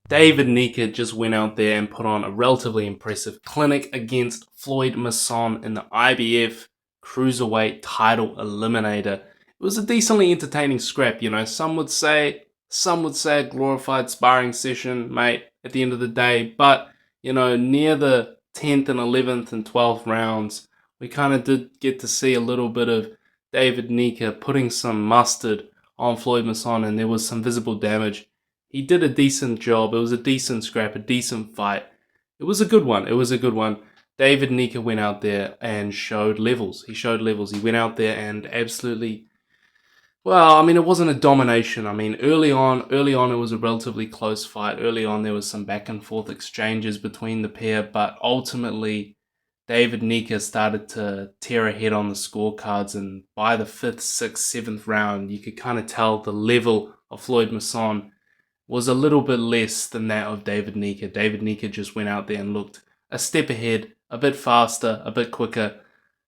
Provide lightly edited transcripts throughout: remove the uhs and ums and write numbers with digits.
David Nyika just went out there and put on a relatively impressive clinic against Floyd Masson in the IBF Cruiserweight title eliminator. It was a decently entertaining scrap, you know. Some would say a glorified sparring session, mate, at the end of the day. But, you know, near the 10th and 11th and 12th rounds, we kind of did get to see a little bit of David Nyika putting some mustard on Floyd Masson, and there was some visible damage. He did a decent job. It was a decent scrap, a decent fight. It was a good one. It was a good one. David Nyika went out there and showed levels. He showed levels. He went out there and absolutely, well, I mean, it wasn't a domination. I mean, early on, it was a relatively close fight. Early on, there was some back and forth exchanges between the pair, but ultimately, David Nyika started to tear ahead on the scorecards, and by the 5th, 6th, 7th round, you could kind of tell the level of Floyd Masson was a little bit less than that of David Nyika. David Nyika just went out there and looked a step ahead, a bit faster, a bit quicker.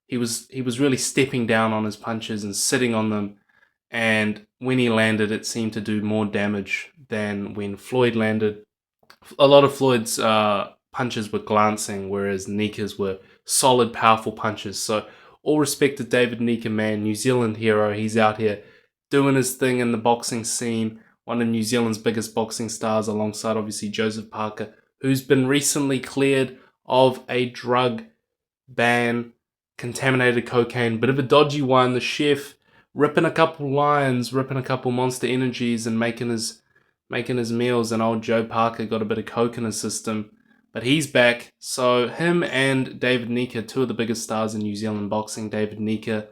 He was really stepping down on his punches and sitting on them, and when he landed, it seemed to do more damage than when Floyd landed. A lot of Floyd's punches were glancing, whereas Nika's were solid, powerful punches. So all respect to David Nyika, man, New Zealand hero. He's out here doing his thing in the boxing scene, one of New Zealand's biggest boxing stars, alongside obviously Joseph Parker, who's been recently cleared of a drug ban, contaminated cocaine, bit of a dodgy one. The chef ripping a couple lines, ripping a couple Monster Energies, and making his meals. And old Joe Parker got a bit of coke in his system, but he's back. So him and David Nyika, two of the biggest stars in New Zealand boxing. David Nyika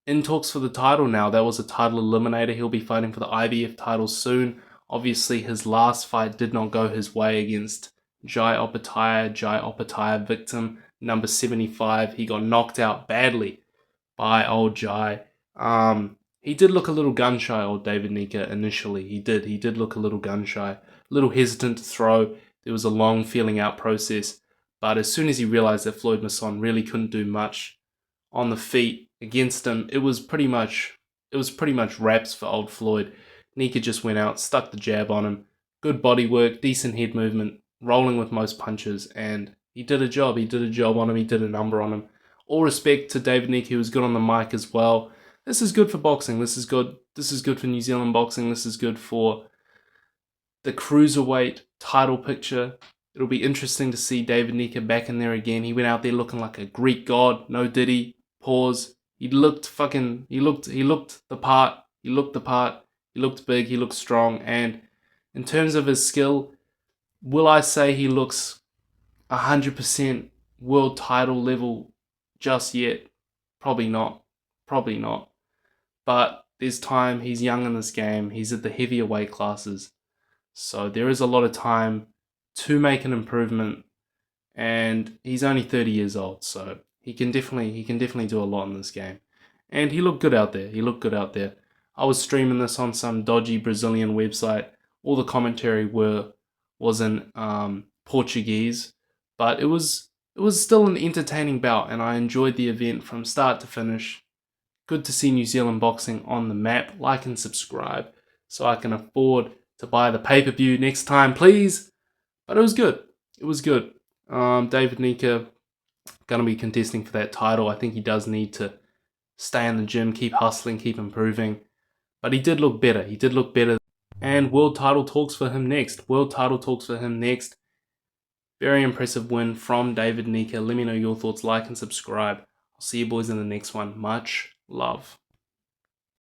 in talks for the title now. That was a title eliminator. He'll be fighting for the IBF title soon. Obviously, his last fight did not go his way against Jai Opetaia, victim number 75. He got knocked out badly by old Jai. He did look a little gun-shy, old David Nyika, initially. He did look a little gun-shy, a little hesitant to throw. There was a long feeling out process. But as soon as he realized that Floyd Masson really couldn't do much on the feet against him, it was pretty much wraps for old Floyd. Nyika just went out, stuck the jab on him. Good body work, decent head movement, rolling with most punches, and he did a job. He did a job on him. He did a number on him. All respect to David Nyika, who was good on the mic as well. This is good for boxing. This is good. This is good for New Zealand boxing. This is good for the cruiserweight title picture. It'll be interesting to see David Nyika back in there again. He went out there looking like a Greek god. No diddy. Pause. He looked the part. He looked the part. He looked big. He looked strong. And in terms of his skill, will I say he looks 100% world title level just yet? Probably not. Probably not. But there's time. He's young in this game. He's at the heavier weight classes. So there is a lot of time to make an improvement. And he's only 30 years old. So he can definitely do a lot in this game. And he looked good out there. I was streaming this on some dodgy Brazilian website. All the commentary was in Portuguese, but it was still an entertaining bout, and I enjoyed the event from start to finish. Good to see New Zealand boxing on the map. Like and subscribe so I can afford to buy the pay-per-view next time, please. But it was good. It was good. David Nyika going to be contesting for that title. I think he does need to stay in the gym, keep hustling, keep improving. But he did look better. And world title talks for him next. Very impressive win from David Nyika. Let me know your thoughts. Like and subscribe. I'll see you boys in the next one. Much love.